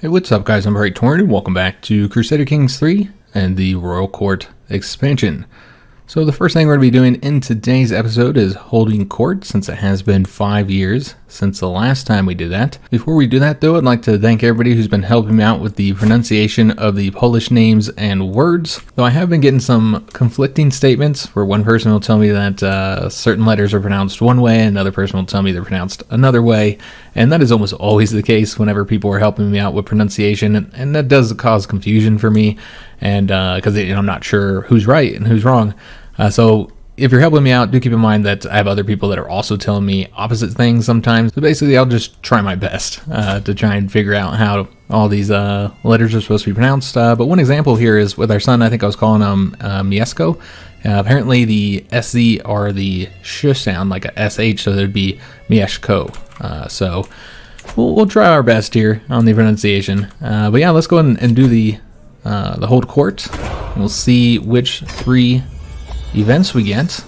Hey, what's up guys, I'm Praetorian, welcome back to Crusader Kings III and the Royal Court expansion. So the first thing we're going to be doing in today's episode is holding court, since it has been 5 years since the last time we did that. Before we do that though, I'd like to thank everybody who's been helping me out with the pronunciation of the Polish names and words. Though I have been getting some conflicting statements where one person will tell me that certain letters are pronounced one way, and another person will tell me they're pronounced another way. And that is almost always the case whenever people are helping me out with pronunciation, and that does cause confusion for me, and because I'm not sure who's right and who's wrong. So if you're helping me out, do keep in mind that I have other people that are also telling me opposite things sometimes. So basically, I'll just try my best to try and figure out how all these letters are supposed to be pronounced. But one example here is with our son. I think I was calling him Mieszko. Apparently, the SZ are the sh sound, like a SH, so there'd be Mieszko. So we'll try our best here on the pronunciation. But yeah, let's go ahead and do the hold court. We'll see which 3 events we get.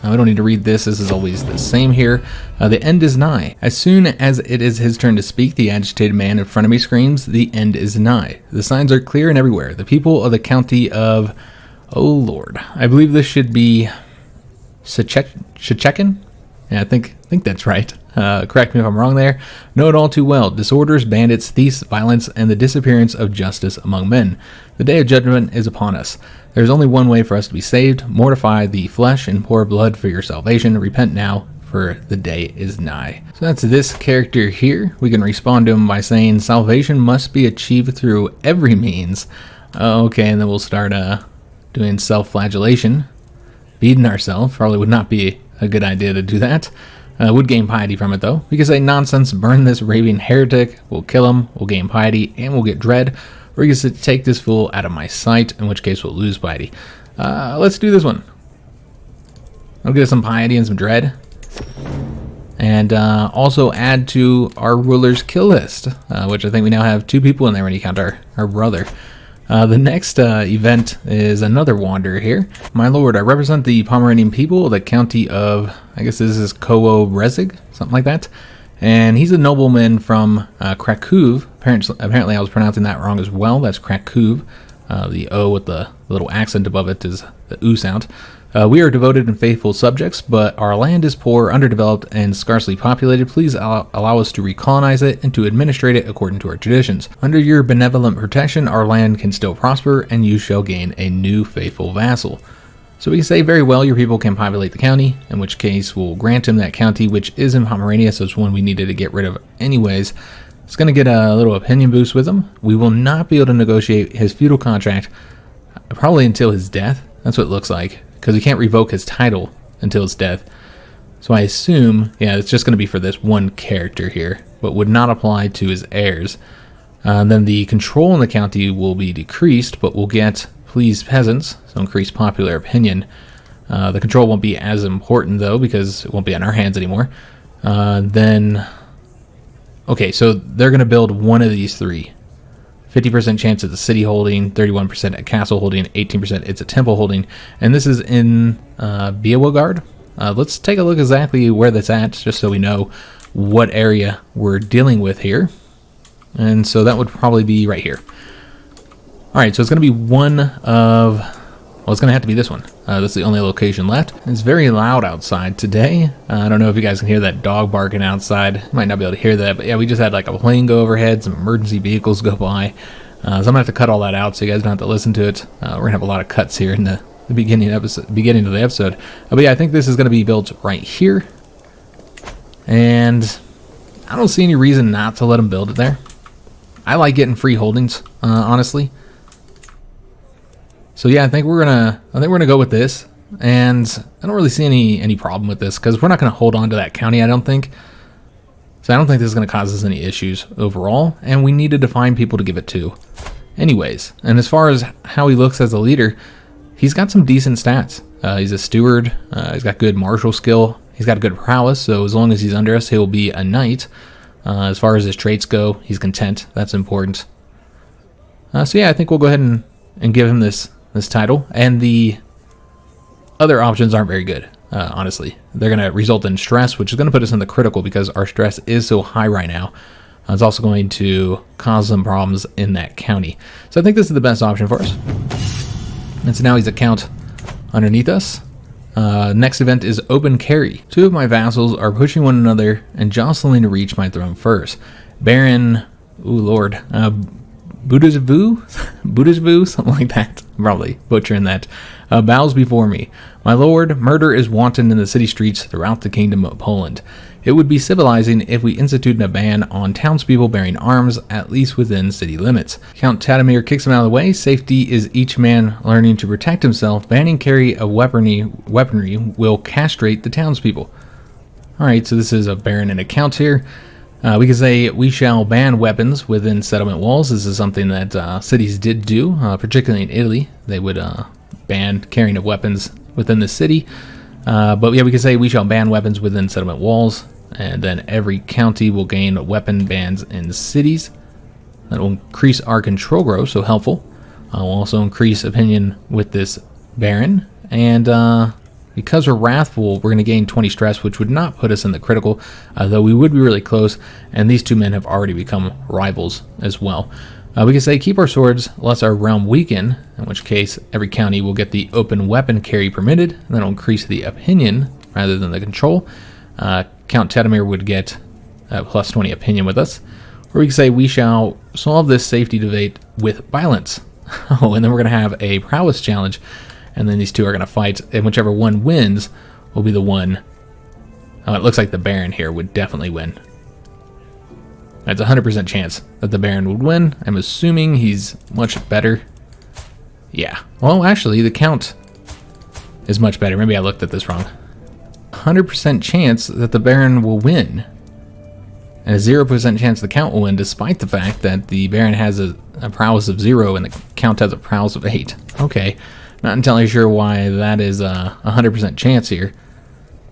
We don't need to read this. This is always the same here. The end is nigh. As soon as it is his turn to speak, the agitated man in front of me screams, "The end is nigh." The signs are clear and everywhere. The people of the county of... Oh Lord. I believe this should be... Szczecin? Yeah, I think that's right. Correct me if I'm wrong there. Know it all too well. Disorders, bandits, thieves, violence, and the disappearance of justice among men. The day of judgment is upon us. There is only one way for us to be saved. Mortify the flesh and pour blood for your salvation. Repent now, for the day is nigh. So that's this character here. We can respond to him by saying, salvation must be achieved through every means. Okay, and then we'll start doing self-flagellation. Beating ourselves probably would not be a good idea to do that. Would gain piety from it though. We can say, nonsense, burn this raving heretic. We'll kill him, we'll gain piety, and we'll get dread. Or you can say, take this fool out of my sight, in which case we'll lose piety. Let's do this one. I'll get us some piety and some dread. And also add to our ruler's kill list, which I think we now have 2 people in there when you count our brother. The next event is another wanderer here. My lord, I represent the Pomeranian people of the county of, I guess this is Koło-Brzeź, something like that. And he's a nobleman from Kraków. Apparently I was pronouncing that wrong as well. That's Kraków. The O with the little accent above it is the U sound. We are devoted and faithful subjects, but our land is poor, underdeveloped, and scarcely populated. Please allow us to recolonize it and to administrate it according to our traditions. Under your benevolent protection, our land can still prosper, and you shall gain a new faithful vassal. So we can say, very well, your people can populate the county, in which case we'll grant him that county, which is in Pomerania, so it's one we needed to get rid of anyways. It's going to get a little opinion boost with him. We will not be able to negotiate his feudal contract probably until his death. That's what it looks like, because we can't revoke his title until his death. So I assume, yeah, it's just going to be for this one character here, but would not apply to his heirs. Then the control in the county will be decreased, but we'll get please peasants, so increase popular opinion. The control won't be as important though, because it won't be on our hands anymore. Okay, so they're going to build one of these 3. 50% chance it's a city holding, 31% a castle holding, 18% it's a temple holding, and this is in Białogard. Let's take a look exactly where that's at, just so we know what area we're dealing with here. And so that would probably be right here. Alright, so it's going to be one of... Well, it's going to have to be this one. That's the only location left. It's very loud outside today. I don't know if you guys can hear that dog barking outside. You might not be able to hear that, but yeah, we just had like a plane go overhead, some emergency vehicles go by. So I'm going to have to cut all that out so you guys don't have to listen to it. We're going to have a lot of cuts here in the beginning of the episode. But yeah, I think this is going to be built right here. And I don't see any reason not to let them build it there. I like getting free holdings, honestly. So yeah, I think we're gonna go with this, and I don't really see any problem with this because we're not gonna hold on to that county, I don't think. So I don't think this is gonna cause us any issues overall, and we need to define people to give it to, anyways. And as far as how he looks as a leader, he's got some decent stats. He's a steward. He's got good martial skill. He's got good prowess. So as long as he's under us, he'll be a knight. As far as his traits go, he's content. That's important. So yeah, I think we'll go ahead and give him this title, and the other options aren't very good, honestly. They're going to result in stress, which is going to put us in the critical because our stress is so high right now. It's also going to cause some problems in that county. So I think this is the best option for us. And so now he's a count underneath us. Next event is Open Carry. 2 of my vassals are pushing one another and jostling to reach my throne first. Baron, ooh lord, Budisvu, something like that. I'm probably butchering that. Bows before me. My lord, murder is wanton in the city streets throughout the kingdom of Poland. It would be civilizing if we instituted a ban on townspeople bearing arms, at least within city limits. Count Tatamir kicks him out of the way. Safety is each man learning to protect himself. Banning carry of weaponry will castrate the townspeople. Alright, so this is a baron and a count here. We can say we shall ban weapons within settlement walls. This is something that cities did do, particularly in Italy. They would ban carrying of weapons within the city. But yeah, we can say we shall ban weapons within settlement walls, and then every county will gain weapon bans in cities. That will increase our control growth, so helpful. We'll also increase opinion with this baron, and because we're wrathful, we're going to gain 20 stress, which would not put us in the critical, though we would be really close, and these 2 men have already become rivals as well. We can say keep our swords lest our realm weaken, in which case every county will get the open weapon carry permitted, and that'll increase the opinion rather than the control. Count Tatamir would get plus 20 opinion with us. Or we can say we shall solve this safety debate with violence. Oh, and then we're going to have a prowess challenge, and then these 2 are going to fight, and whichever one wins will be the one. Oh, it looks like the Baron here would definitely win. It's a 100% chance that the Baron would win. I'm assuming he's much better. Yeah. Well, actually, the Count is much better. Maybe I looked at this wrong. 100% chance that the Baron will win. And a 0% chance the Count will win, despite the fact that the Baron has a prowess of 0 and the Count has a prowess of 8. Okay. Not entirely sure why that is a 100% chance here.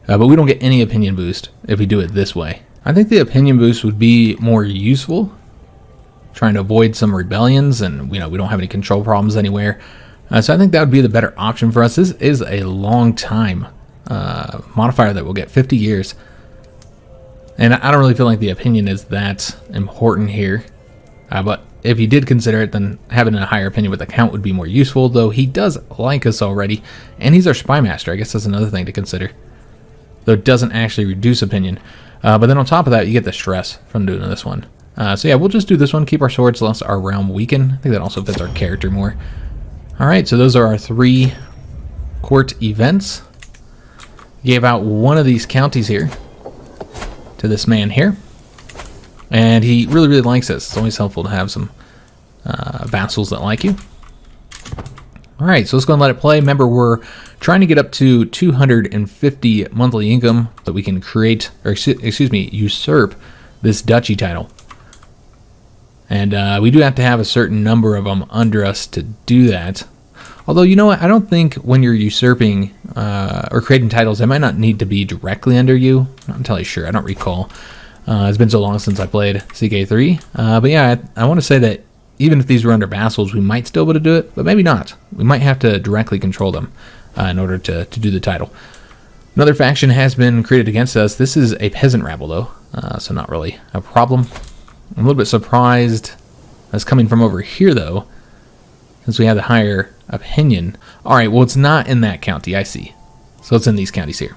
But we don't get any opinion boost if we do it this way. I think the opinion boost would be more useful, trying to avoid some rebellions, and we don't have any control problems anywhere. So I think that would be the better option for us. This is a long time modifier that will get 50 years. And I don't really feel like the opinion is that important here. But if you did consider it, then having a higher opinion with the Count would be more useful, though he does like us already, and he's our spy master. I guess that's another thing to consider. Though it doesn't actually reduce opinion. But then on top of that, you get the stress from doing this one. So yeah, we'll just do this one. Keep our swords lest our realm weaken. I think that also fits our character more. Alright, so those are our 3 court events. Gave out one of these counties here to this man here. And he really, really likes this. It's always helpful to have some vassals that like you. Alright, so let's go and let it play. Remember, we're trying to get up to 250 monthly income that we can create, or excuse me, usurp this duchy title. And we do have to have a certain number of them under us to do that. Although, you know what, I don't think when you're usurping or creating titles, they might not need to be directly under you. I'm not entirely sure, I don't recall. It's been so long since I played CK3. But yeah, I want to say that even if these were under vassals, we might still be able to do it, but maybe not. We might have to directly control them in order to do the title. Another faction has been created against us. This is a peasant rabble, though, so not really a problem. I'm a little bit surprised that's coming from over here, though, since we have the higher opinion. All right, well, it's not in that county, I see. So it's in these counties here.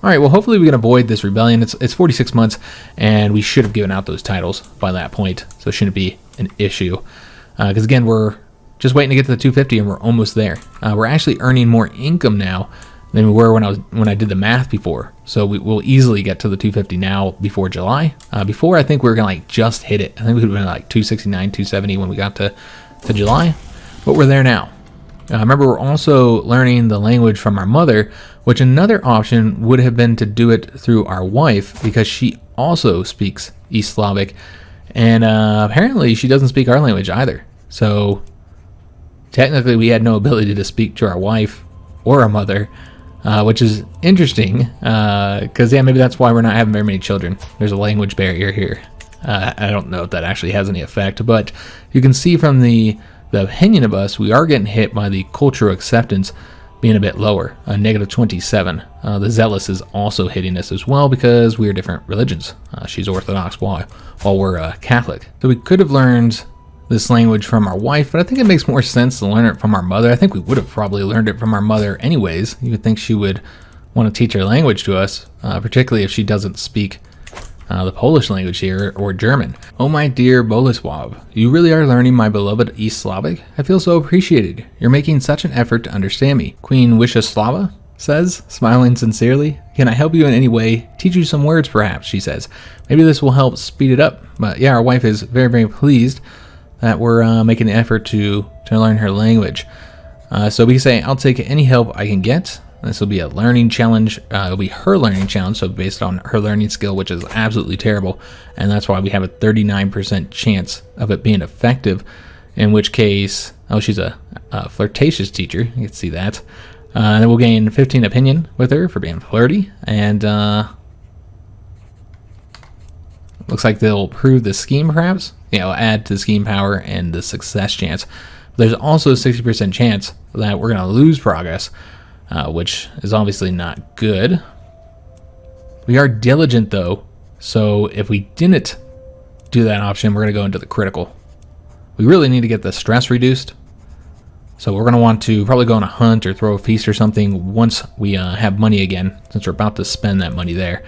All right, well, hopefully we can avoid this rebellion. It's 46 months, and we should have given out those titles by that point, so it shouldn't be an issue. Because, again, we're just waiting to get to the 250, and we're almost there. We're actually earning more income now than we were when I did the math before. So we'll easily get to the 250 now before July. Before, I think we were going to just hit it. I think we would have been like 269, 270 when we got to July. But we're there now. Remember, we're also learning the language from our mother, which another option would have been to do it through our wife, because she also speaks East Slavic, and apparently she doesn't speak our language either. So technically we had no ability to speak to our wife or our mother, which is interesting, because yeah, maybe that's why we're not having very many children. There's a language barrier here. I don't know if that actually has any effect, but you can see from the opinion of us, we are getting hit by the cultural acceptance being a bit lower, negative 27. The Zealous is also hitting us as well because we are different religions. She's Orthodox while we're Catholic. So we could have learned this language from our wife, but I think it makes more sense to learn it from our mother. I think we would have probably learned it from our mother anyways. You would think she would want to teach her language to us, particularly if she doesn't speak the Polish language here, or German. Oh my dear Bolesław, you really are learning my beloved East Slavic? I feel so appreciated. You're making such an effort to understand me. Queen Wishaslava says, smiling sincerely. Can I help you in any way? Teach you some words perhaps, she says. Maybe this will help speed it up. But yeah, our wife is very, very pleased that we're making the effort to learn her language. So we can say, I'll take any help I can get. This will be a learning challenge. It'll be her learning challenge, so based on her learning skill, which is absolutely terrible, and that's why we have a 39% chance of it being effective, in which case, oh, she's a flirtatious teacher, you can see that. And then we'll gain 15 opinion with her for being flirty, and looks like they'll improve the scheme perhaps. Yeah, we'll add to the scheme power and the success chance. There's also a 60% chance that we're going to lose progress, which is obviously not good. We are diligent though, so if we didn't do that option, we're going to go into the critical. We really need to get the stress reduced, so we're going to want to probably go on a hunt or throw a feast or something once we have money again, since we're about to spend that money there.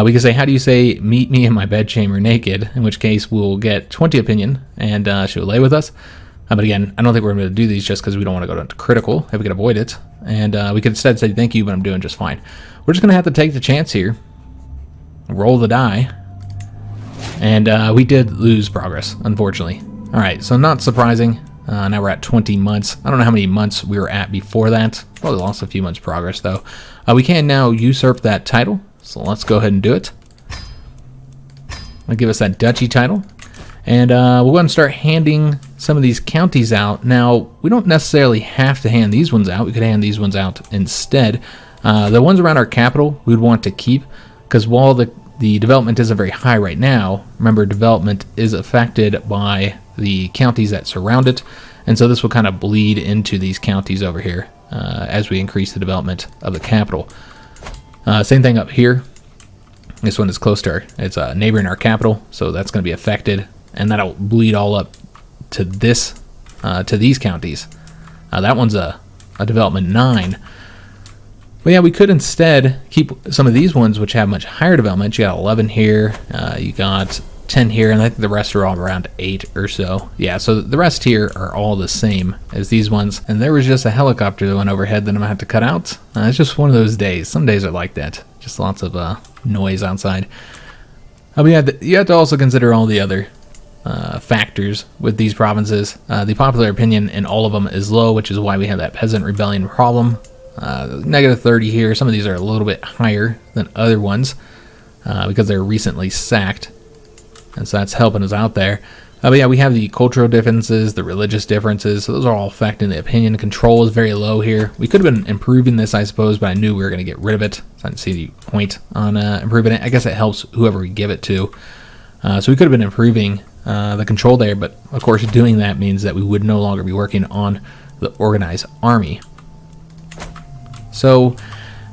We can say, how do you say, meet me in my bedchamber naked, in which case we'll get 20 opinion, and she will lay with us. But again, I don't think we're going to do these just because we don't want to go into critical, if we can avoid it. And we could instead say thank you, but I'm doing just fine. We're just going to have to take the chance here. Roll the die. And we did lose progress, unfortunately. Alright, so not surprising. Now we're at 20 months. I don't know how many months we were at before that. Probably lost a few months progress, though. We can now usurp that title. So let's go ahead and do it. It'll give us that duchy title. And we'll go ahead and start handing some of these counties out. Now, we don't necessarily have to hand these ones out. We could hand these ones out instead. The ones around our capital we would want to keep, because while the development isn't very high right now, remember, development is affected by the counties that surround it. And so this will kind of bleed into these counties over here as we increase the development of the capital. Same thing up here. This one is close to it's neighboring our capital, so that's going to be affected. And that'll bleed all up to this, to these counties. That one's a development 9. But yeah, we could instead keep some of these ones which have much higher development. You got 11 here, you got 10 here, and I think the rest are all around 8 or so. Yeah, so the rest here are all the same as these ones. And there was just a helicopter that went overhead that I'm gonna have to cut out. It's just one of those days. Some days are like that. Just lots of noise outside. But yeah, you have to also consider all the other factors with these provinces. The popular opinion in all of them is low, which is why we have that peasant rebellion problem. Negative 30 here. Some of these are a little bit higher than other ones because they're recently sacked, and so that's helping us out there. But yeah, we have the cultural differences, the religious differences, so those are all affecting the opinion. Control is very low here. We could have been improving this, I suppose, but I knew we were going to get rid of it, so I didn't see the point on improving it. I guess it helps whoever we give it to. So we could have been improving the control there, but of course doing that means that we would no longer be working on the organized army. So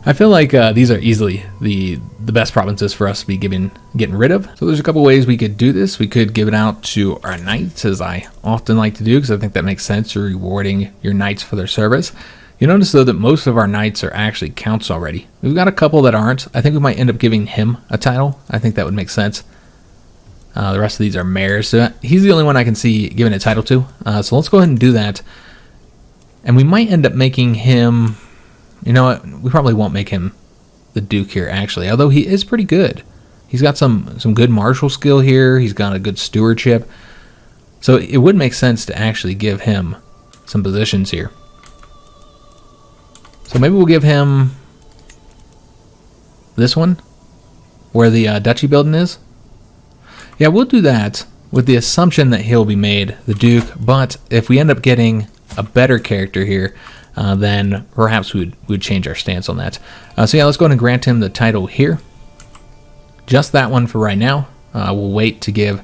I feel like these are easily the best provinces for us to be getting rid of. So there's a couple ways we could do this. We could give it out to our knights, as I often like to do, because I think that makes sense. You're rewarding your knights for their service. You notice, though, that most of our knights are actually counts already. We've got a couple that aren't. I think we might end up giving him a title. I think that would make sense. The rest of these are mayors, so he's the only one I can see giving a title to. So let's go ahead and do that. And we might end up making him... You know what? We probably won't make him the Duke here, actually, although he is pretty good. He's got some good martial skill here. He's got a good stewardship. So it would make sense to actually give him some positions here. So maybe we'll give him this one, where the duchy building is. Yeah, we'll do that with the assumption that he'll be made the Duke, but if we end up getting a better character here, then perhaps we'd change our stance on that. So yeah, let's go ahead and grant him the title here. Just that one for right now. We'll wait to give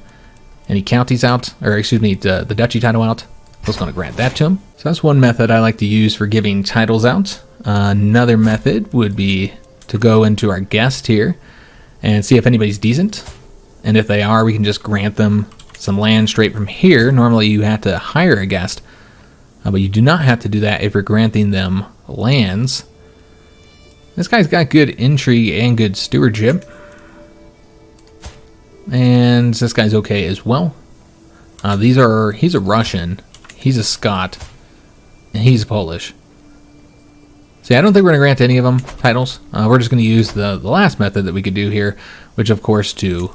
any counties out, or excuse me, the duchy title out was going to grant that to him. So that's one method I like to use for giving titles out. Another method would be to go into our guest here and see if anybody's decent. And if they are, we can just grant them some land straight from here. Normally you have to hire a guest, but you do not have to do that if you're granting them lands. This guy's got good intrigue and good stewardship. And this guy's okay as well. He's a Russian, he's a Scot, and he's Polish. So yeah, I don't think we're going to grant any of them titles. We're just going to use the last method that we could do here, which of course to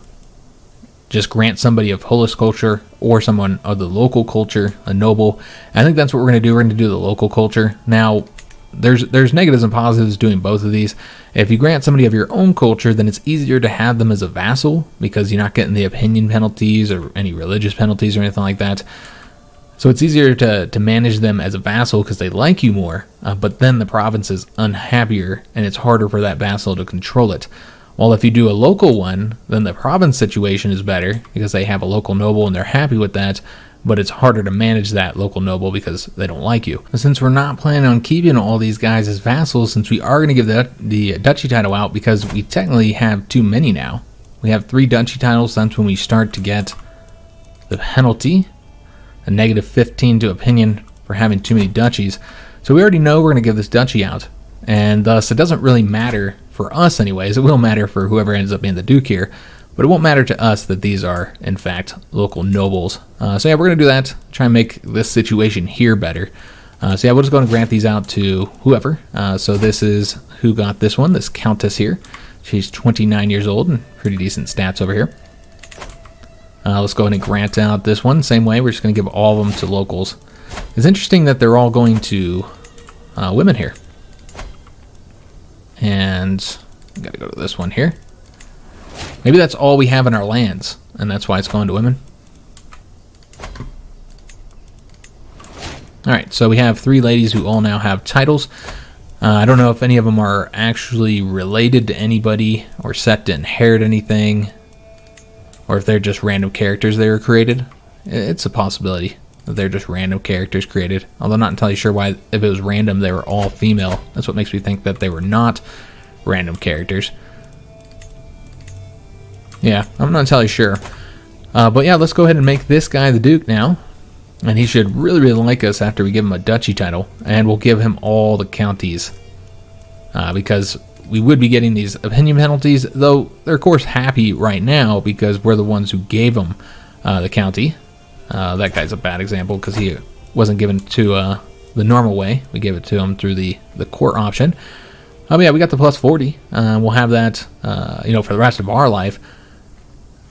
just grant somebody of Polish culture or someone of the local culture, a noble. I think that's what we're going to do. We're going to do the local culture. Now, there's negatives and positives doing both of these. If you grant somebody of your own culture, then it's easier to have them as a vassal because you're not getting the opinion penalties or any religious penalties or anything like that. So it's easier to manage them as a vassal because they like you more, but then the province is unhappier and it's harder for that vassal to control it. While if you do a local one, then the province situation is better because they have a local noble and they're happy with that, but it's harder to manage that local noble because they don't like you. And since we're not planning on keeping all these guys as vassals, since we are going to give the duchy title out because we technically have too many now. We have 3 duchy titles. That's when we start to get the penalty, a -15 to opinion for having too many duchies. So we already know we're going to give this duchy out, and thus it doesn't really matter for us anyways. It will matter for whoever ends up being the duke here, but it won't matter to us that these are, in fact, local nobles. So yeah, we're going to do that, try and make this situation here better. So yeah, we're just going to grant these out to whoever. So this is who got this one, this countess here. She's 29 years old and pretty decent stats over here. Let's go ahead and grant out this one. Same way, we're just going to give all of them to locals. It's interesting that they're all going to women here. And we got to go to this one here. Maybe that's all we have in our lands, and that's why it's going to women. Alright, so we have 3 ladies who all now have titles. I don't know if any of them are actually related to anybody or set to inherit anything, or if they're just random characters they were created. It's a possibility that they're just random characters created, although I'm not entirely sure why, if it was random, they were all female. That's what makes me think that they were not random characters. Yeah, I'm not entirely sure. But yeah, let's go ahead and make this guy the duke now. And he should really, really like us after we give him a duchy title. And we'll give him all the counties. Because we would be getting these opinion penalties, though they're of course happy right now because we're the ones who gave him the county. That guy's a bad example because he wasn't given to the normal way. We gave it to him through the court option. Yeah, we got the plus 40. We'll have that for the rest of our life.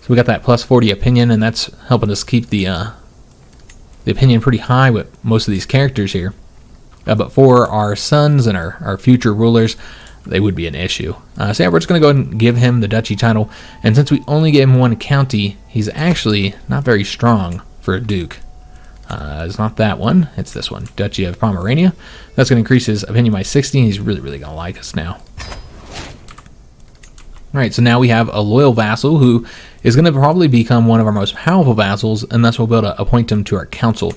So we got that plus 40 opinion, and that's helping us keep the opinion pretty high with most of these characters here. But for our sons and our future rulers, they would be an issue. So yeah, we're just going to go ahead and give him the duchy title. And since we only gave him 1 county, he's actually not very strong for a duke. It's not that one, it's this one, Duchy of Pomerania. That's going to increase his opinion by 16. He's really, really going to like us now. Alright, so now we have a loyal vassal who is going to probably become one of our most powerful vassals, and thus we'll be able to appoint him to our council.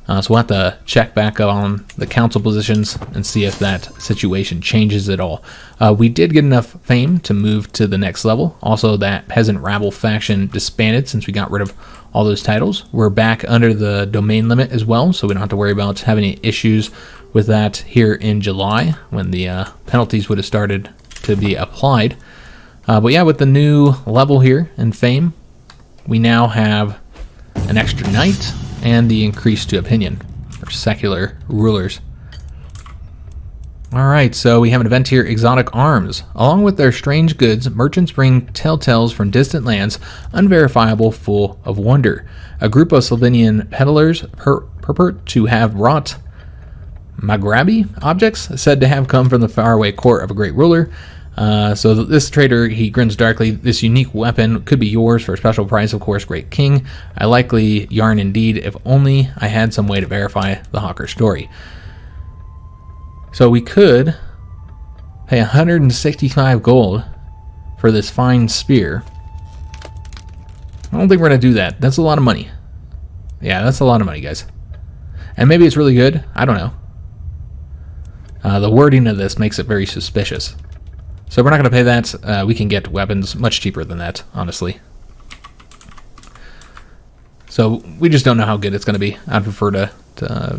So we'll have to check back on the council positions and see if that situation changes at all. We did get enough fame to move to the next level. Also, that peasant rabble faction disbanded since we got rid of all those titles. We're back under the domain limit as well, so we don't have to worry about having any issues with that here in July when the penalties would have started to be applied. But yeah, with the new level here in fame, we now have an extra knight and the increase to opinion for secular rulers. Alright, so we have an event here, Exotic Arms. Along with their strange goods, merchants bring telltales from distant lands, unverifiable, full of wonder. A group of Slovenian peddlers purport to have brought Maghrabi objects said to have come from the faraway court of a great ruler. So this trader, he grins darkly. This unique weapon could be yours for a special price, of course, great king. I likely yarn indeed, if only I had some way to verify the hawker's story. So we could pay 165 gold for this fine spear. I don't think we're going to do that. That's a lot of money. Yeah, that's a lot of money, guys. And maybe it's really good. I don't know. The wording of this makes it very suspicious. So we're not going to pay that. We can get weapons much cheaper than that, honestly. So we just don't know how good it's going to be. I'd prefer to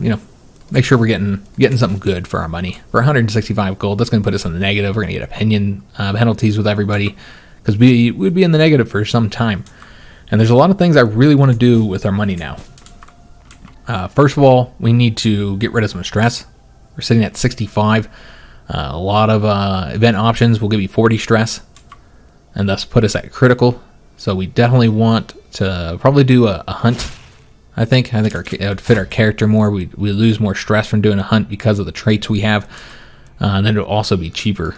you know, make sure we're getting something good for our money. For 165 gold, that's going to put us in the negative. We're going to get opinion penalties with everybody because we'd be in the negative for some time. And there's a lot of things I really want to do with our money now. First of all, we need to get rid of some stress. We're sitting at 65. A lot of event options will give you 40 stress and thus put us at critical. So we definitely want to probably do a hunt. I think it would fit our character more. We lose more stress from doing a hunt because of the traits we have. And then it'll also be cheaper.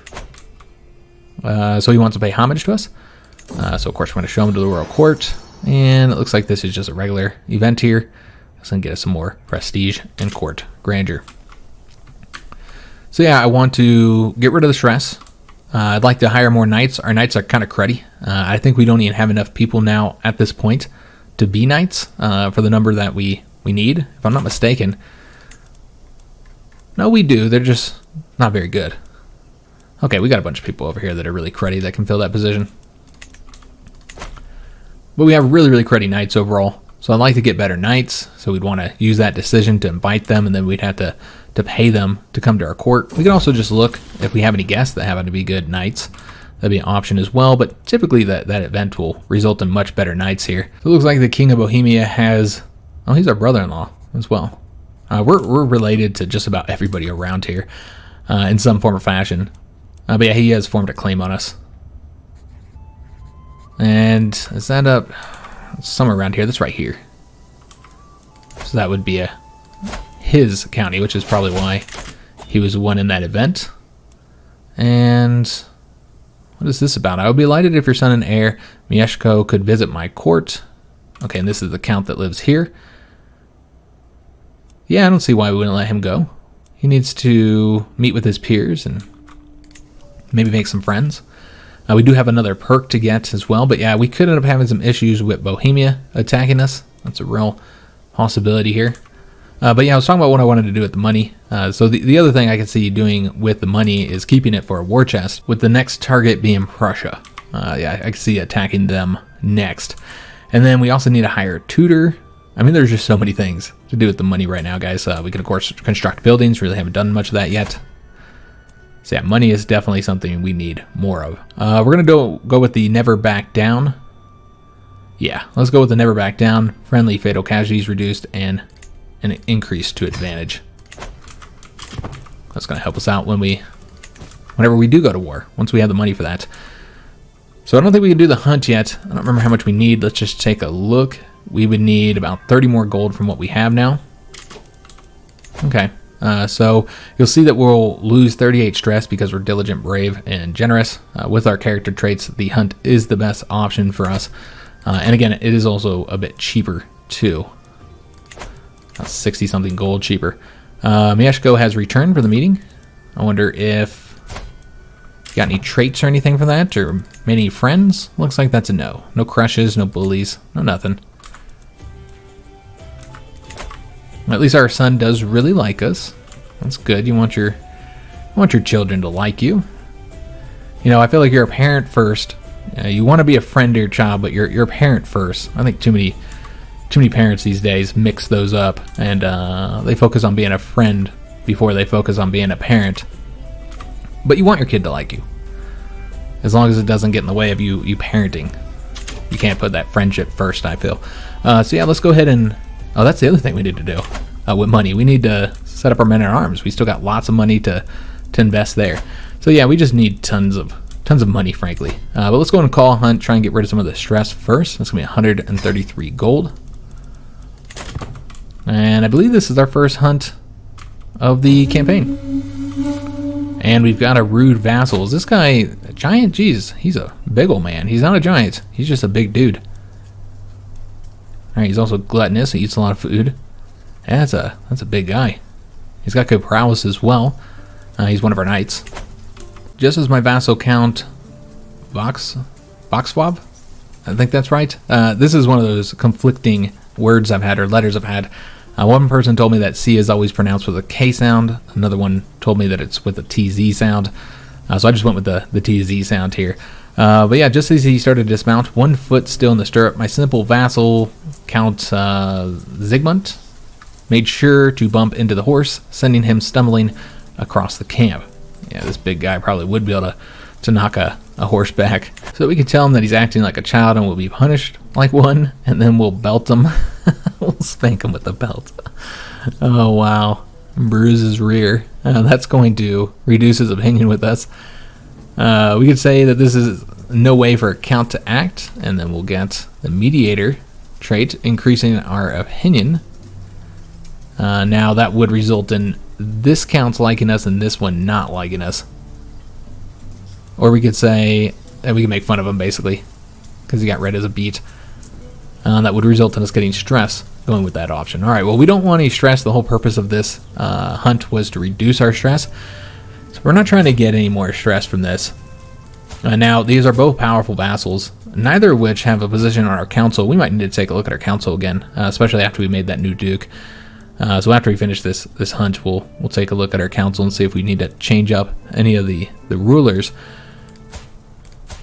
So he wants to pay homage to us. So of course we're going to show him to the Royal Court. And it looks like this is just a regular event here. It's going to get us some more prestige and court grandeur. So yeah, I want to get rid of the stress. I'd like to hire more knights. Our knights are kind of cruddy. I think we don't even have enough people now at this point to be knights for the number that we need, if I'm not mistaken. No, we do. They're just not very good. Okay, we got a bunch of people over here that are really cruddy that can fill that position. But we have really, really cruddy knights overall. So I'd like to get better knights. So we'd want to use that decision to invite them, and then we'd have to pay them to come to our court. We can also just look if we have any guests that happen to be good knights. That'd be an option as well, but typically that event will result in much better knights here. So it looks like the King of Bohemia has... Oh, he's our brother-in-law as well. We're related to just about everybody around here in some form or fashion. But yeah, he has formed a claim on us. And is that up somewhere around here? That's right here. So that would be his county, which is probably why he was the one in that event. And what is this about? I would be delighted if your son and heir, Mieszko, could visit my court. Okay, and this is the count that lives here. Yeah, I don't see why we wouldn't let him go. He needs to meet with his peers and maybe make some friends. We do have another perk to get as well, but yeah, we could end up having some issues with Bohemia attacking us. That's a real possibility here. But yeah, I was talking about what I wanted to do with the money. So the other thing I can see doing with the money is keeping it for a war chest, with the next target being Prussia. Yeah, I can see attacking them next. And then we also need to hire a tutor. I mean, there's just so many things to do with the money right now, guys. We can, of course, construct buildings. Really haven't done much of that yet. So yeah, money is definitely something we need more of. We're going to go with the Never Back Down. Yeah, let's go with the Never Back Down. Friendly fatal casualties reduced and an increase to advantage. That's going to help us out whenever we do go to war, once we have the money for that. So I don't think we can do the hunt yet. I don't remember how much we need. Let's just take a look. We would need about 30 more gold from what we have now. Okay. So you'll see that we'll lose 38 stress because we're diligent, brave, and generous. With our character traits, the hunt is the best option for us. And again, it is also a bit cheaper too. 60 something gold cheaper. Mieszko has returned for the meeting. I wonder if you got any traits or anything for that, or many friends. Looks like that's a no. No crushes, no bullies, no nothing. At least our son does really like us. That's good. You want your children to like you. You know, I feel like you're a parent first. You want to be a friend to your child, but you're a parent first. I think too many parents these days mix those up, and they focus on being a friend before they focus on being a parent. But you want your kid to like you, as long as it doesn't get in the way of you parenting. You can't put that friendship first, I feel. So yeah, let's go ahead and... Oh, that's the other thing we need to do with money. We need to set up our men at arms. We still got lots of money to invest there. So yeah, we just need tons of money, frankly. But let's go and call a hunt, try and get rid of some of the stress first. That's gonna be 133 gold. And I believe this is our first hunt of the campaign. And we've got a rude vassal. Is this guy a giant? Jeez, he's a big old man. He's not a giant. He's just a big dude. All right, he's also gluttonous. He eats a lot of food. Yeah, that's a big guy. He's got good prowess as well. He's one of our knights. Just as my vassal count, Bolesław? I think that's right. This is one of those conflicting words I've had, or letters I've had. One person told me that C is always pronounced with a K sound. Another one told me that it's with a TZ sound. So I just went with the TZ sound here. But yeah, just as he started to dismount, 1 foot still in the stirrup, my simple vassal, Count Zygmunt, made sure to bump into the horse, sending him stumbling across the camp. Yeah, this big guy probably would be able to knock a horse back. So we can tell him that he's acting like a child and will be punished like one, and then we'll belt him. We'll spank him with the belt. Oh, wow. Bruise his rear. That's going to reduce his opinion with us. We could say that this is no way for a count to act, and then we'll get the mediator trait, increasing our opinion. Now that would result in this count's liking us and this one not liking us. Or we could say that we can make fun of him, basically, because he got red as a beat. That would result in us getting stress going with that option. All right, well, we don't want any stress. The whole purpose of this hunt was to reduce our stress. So we're not trying to get any more stress from this. Now, these are both powerful vassals, neither of which have a position on our council. We might need to take a look at our council again, especially after we made that new duke. So after we finish this hunt, we'll take a look at our council and see if we need to change up any of the rulers.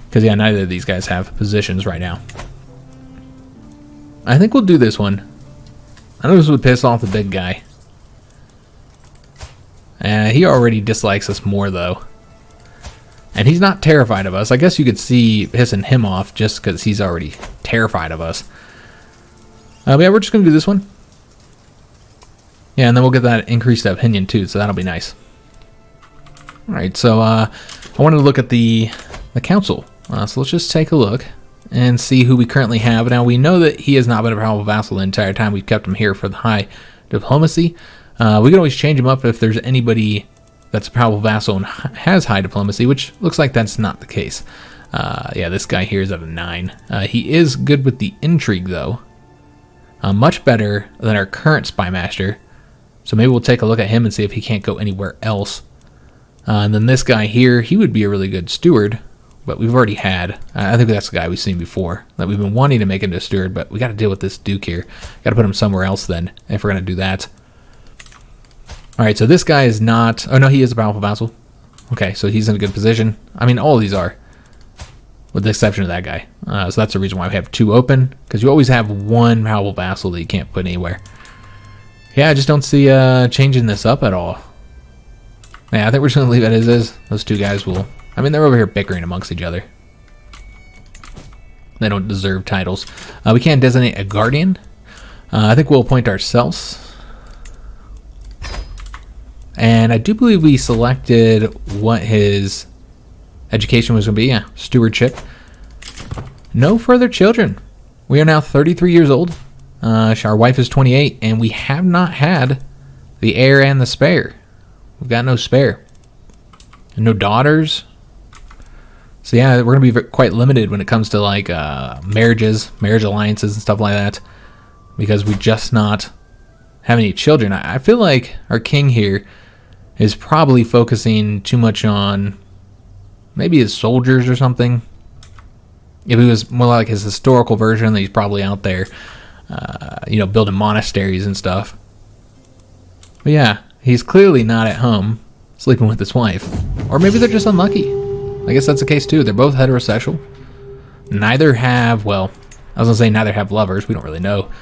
Because, yeah, neither of these guys have positions right now. I think we'll do this one. I know this would piss off the big guy. He already dislikes us more, though. And he's not terrified of us. I guess you could see pissing him off just because he's already terrified of us. But yeah, we're just going to do this one. Yeah, and then we'll get that increased opinion, too, so that'll be nice. Alright, so I wanted to look at the council. So let's just take a look and see who we currently have. Now, we know that he has not been a powerful vassal the entire time. We've kept him here for the high diplomacy. We can always change him up if there's anybody that's a powerful vassal and has high diplomacy, which looks like that's not the case. Yeah, this guy here is at a 9. He is good with the intrigue, though. Much better than our current spy master. So maybe we'll take a look at him and see if he can't go anywhere else. And then this guy here, he would be a really good steward. But we've already had, I think that's the guy we've seen before, that we've been wanting to make into a steward, but we got to deal with this duke here. Got to put him somewhere else then, if we're going to do that. Alright, so this guy is not, oh no, he is a powerful vassal. Okay, so he's in a good position. I mean, all of these are, with the exception of that guy. So that's the reason why we have 2 open, because you always have 1 powerful vassal that you can't put anywhere. Yeah, I just don't see changing this up at all. Yeah, I think we're just going to leave it as is. Those 2 guys will... I mean, they're over here bickering amongst each other. They don't deserve titles. We can't designate a guardian. I think we'll appoint ourselves. And I do believe we selected what his education was going to be. Yeah, stewardship. No further children. We are now 33 years old. Our wife is 28, and we have not had the heir and the spare. We've got no spare. And no daughters. So yeah, we're going to be quite limited when it comes to like marriage alliances and stuff like that. Because we just not have any children. I feel like our king here is probably focusing too much on maybe his soldiers or something. If he was more like his historical version, that he's probably out there, building monasteries and stuff. But yeah, he's clearly not at home sleeping with his wife. Or maybe they're just unlucky. I guess that's the case too. They're both heterosexual. Neither have, well, I was going to say neither have lovers. We don't really know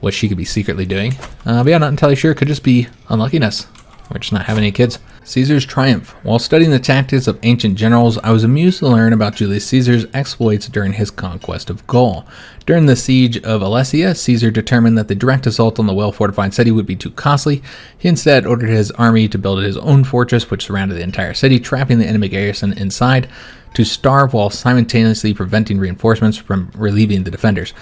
what she could be secretly doing. But yeah, not entirely sure. It could just be unluckiness. Or just not having any kids. Caesar's triumph. While studying the tactics of ancient generals, I was amused to learn about Julius Caesar's exploits during his conquest of Gaul. During the siege of Alesia, Caesar determined that the direct assault on the well-fortified city would be too costly. He instead ordered his army to build his own fortress, which surrounded the entire city, trapping the enemy garrison inside to starve while simultaneously preventing reinforcements from relieving the defenders.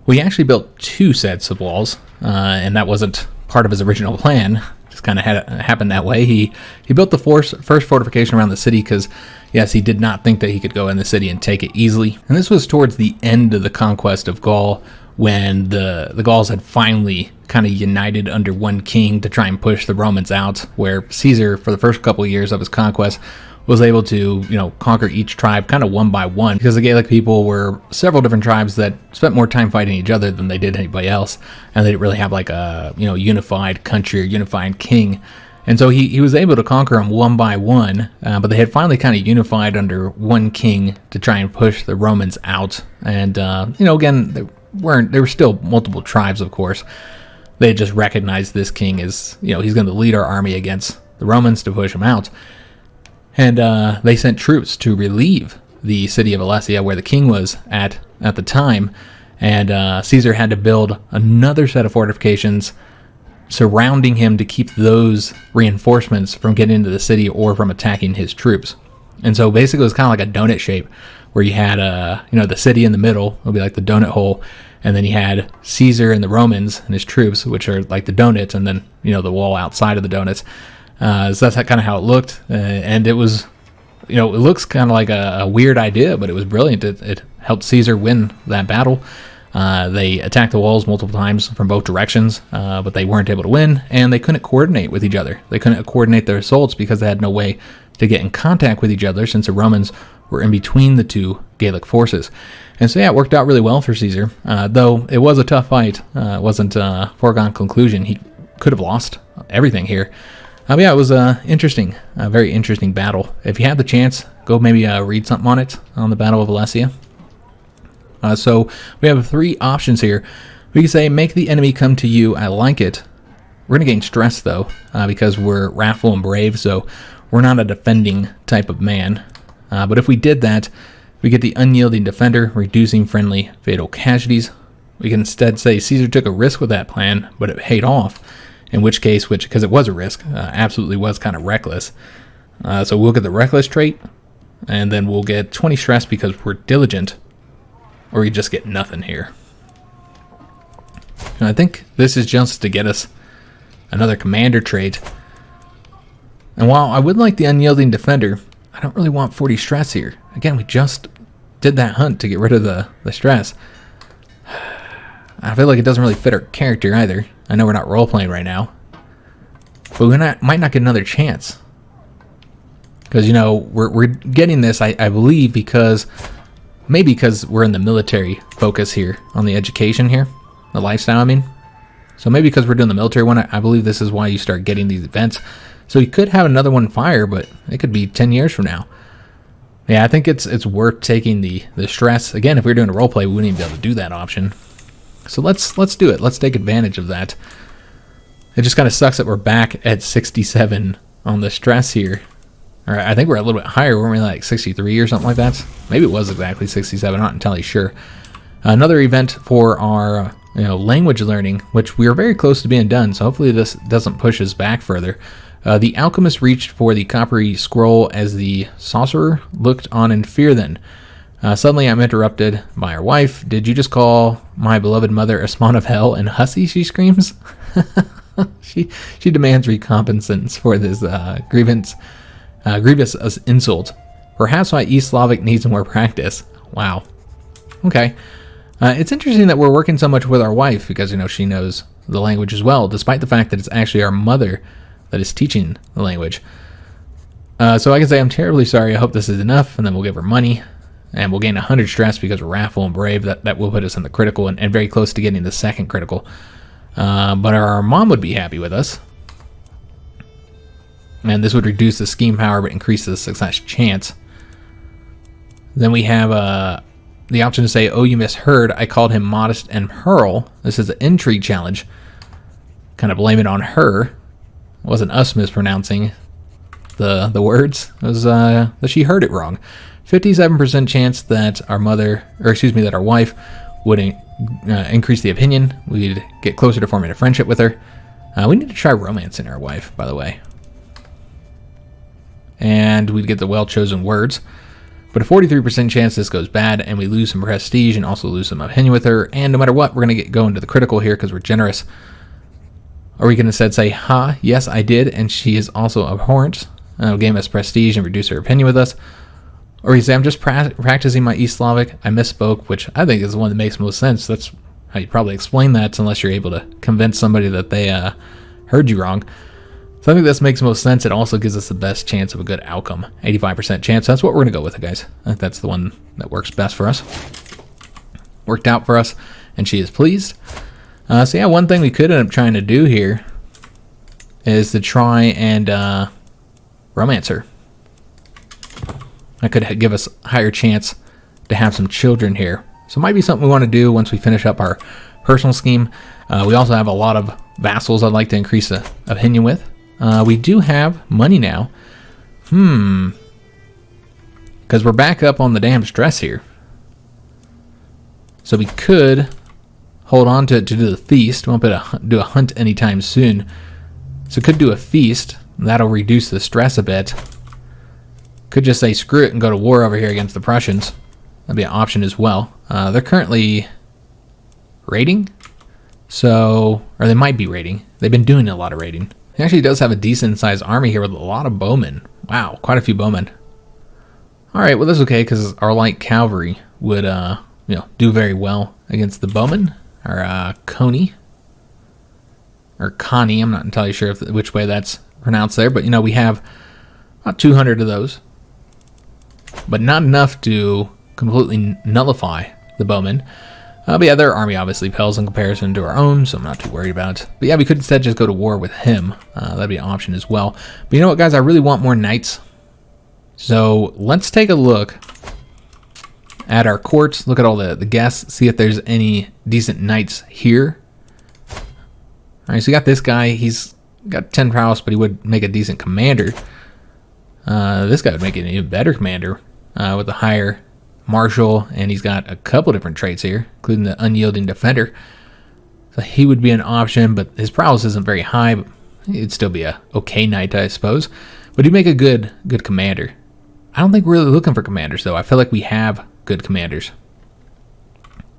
We actually built 2 sets of walls, and that wasn't part of his original plan. Just kind of happened that way. He built the first fortification around the city because, yes, he did not think that he could go in the city and take it easily. And this was towards the end of the conquest of Gaul, when the Gauls had finally kind of united under one king to try and push the Romans out, where Caesar, for the first couple of years of his conquest, was able to, conquer each tribe kind of one by one, because the Gaelic people were several different tribes that spent more time fighting each other than they did anybody else, and they didn't really have like a, unified country or unified king. And so he was able to conquer them one by one, but they had finally kind of unified under one king to try and push the Romans out. And, again, there were still multiple tribes, of course. They had just recognized this king as, he's going to lead our army against the Romans to push them out. And they sent troops to relieve the city of Alesia, where the king was at the time. And Caesar had to build another set of fortifications surrounding him to keep those reinforcements from getting into the city or from attacking his troops. And so basically it was kind of like a donut shape, where you had the city in the middle, it would be like the donut hole, and then you had Caesar and the Romans and his troops, which are like the donuts, and then the wall outside of the donuts. So that's kind of how it looked, and it was, it looks kind of like a weird idea, but it was brilliant. It helped Caesar win that battle. They attacked the walls multiple times from both directions, but they weren't able to win, and they couldn't coordinate with each other. They couldn't coordinate their assaults because they had no way to get in contact with each other, since the Romans were in between the two Gaelic forces. And so, yeah, it worked out really well for Caesar, though it was a tough fight. It wasn't a foregone conclusion. He could have lost everything here. But yeah, it was interesting, a very interesting battle. If you had the chance, go maybe read something on it, on the Battle of Alesia. So we have 3 options here. We can say, make the enemy come to you. I like it. We're going to gain stress, though, because we're wrathful and brave, so we're not a defending type of man. But if we did that, we get the unyielding defender, reducing friendly fatal casualties. We can instead say Caesar took a risk with that plan, but it paid off, in which case, because it was a risk, absolutely was kind of reckless. So we'll get the reckless trait, and then we'll get 20 stress because we're diligent, or we just get nothing here. And I think this is just to get us another commander trait. And while I would like the unyielding defender, I don't really want 40 stress here. Again, we just did that hunt to get rid of the stress. I feel like it doesn't really fit our character either. I know we're not role-playing right now, but we might not get another chance. Because, we're getting this, I believe, maybe because we're in the military focus here, on the education here, the lifestyle, I mean. So maybe because we're doing the military one, I believe this is why you start getting these events. So you could have another one fire, but it could be 10 years from now. Yeah, I think it's worth taking the stress. Again, if we were doing a roleplay, we wouldn't even be able to do that option. So let's do it. Let's take advantage of that. It just kind of sucks that we're back at 67 on the stress here. Or I think we're a little bit higher. Weren't we like 63 or something like that? Maybe it was exactly 67. I'm not entirely sure. Another event for our language learning, which we are very close to being done. So hopefully this doesn't push us back further. The alchemist reached for the coppery scroll as the sorcerer looked on in fear then. Suddenly I'm interrupted by our wife. Did you just call my beloved mother a spawn of hell and hussy, she screams. She demands recompensance for this grievous insult. Perhaps my East Slavic needs more practice. Wow. Okay. It's interesting that we're working so much with our wife because, she knows the language as well, despite the fact that it's actually our mother that is teaching the language. So I can say, I'm terribly sorry. I hope this is enough. And then we'll give her money. And we'll gain 100 stress because we're wrathful and brave. That will put us in the critical and very close to getting the second critical. But our mom would be happy with us. And this would reduce the scheme power but increase the success chance. Then we have the option to say, oh, you misheard. I called him modest and pearl. This is an intrigue challenge. Kind of blame it on her. It wasn't us mispronouncing the words. It was that she heard it wrong. 57% chance that that our wife would increase the opinion. We'd get closer to forming a friendship with her. We need to try romancing our wife, by the way. And we'd get the well-chosen words. But a 43% chance this goes bad, and we lose some prestige and also lose some opinion with her. And no matter what, we're going to go into the critical here because we're generous. Or we can instead say, ha, yes, I did, and she is also abhorrent. It'll gain us prestige and reduce her opinion with us. Or you say, I'm just practicing my East Slavic. I misspoke, which I think is the one that makes most sense. That's how you probably explain that, unless you're able to convince somebody that they heard you wrong. So I think this makes most sense. It also gives us the best chance of a good outcome. 85% chance. That's what we're going to go with, guys. I think that's the one that works best for us. Worked out for us, and she is pleased. So yeah, one thing we could end up trying to do here is to try and romance her. That could give us a higher chance to have some children here. So it might be something we want to do once we finish up our personal scheme. We also have a lot of vassals I'd like to increase the opinion with. We do have money now. Because we're back up on the damn stress here. So we could hold on to do the feast. We won't be able to do a hunt anytime soon. So could do a feast. That'll reduce the stress a bit. Could just say screw it and go to war over here against the Prussians. That'd be an option as well. They're currently raiding. So, or they might be raiding. They've been doing a lot of raiding. He actually does have a decent sized army here with a lot of bowmen. Wow, quite a few bowmen. Alright, well that's okay because our light cavalry would do very well against the bowmen. Or Coney. Or Connie, I'm not entirely sure which way that's pronounced there. But we have about 200 of those. But not enough to completely nullify the bowmen. But yeah, their army obviously pales in comparison to our own, so I'm not too worried about it. But yeah, we could instead just go to war with him. That'd be an option as well. But you know what, guys? I really want more knights. So let's take a look at our courts. Look at all the guests. See if there's any decent knights here. All right, so we got this guy. He's got 10 prowess, but he would make a decent commander. This guy would make an even better commander with a higher marshal, and he's got a couple different traits here, including the unyielding defender. So he would be an option, but his prowess isn't very high. But he'd still be a okay knight, I suppose. But he'd make a good commander. I don't think we're really looking for commanders, though. I feel like we have good commanders.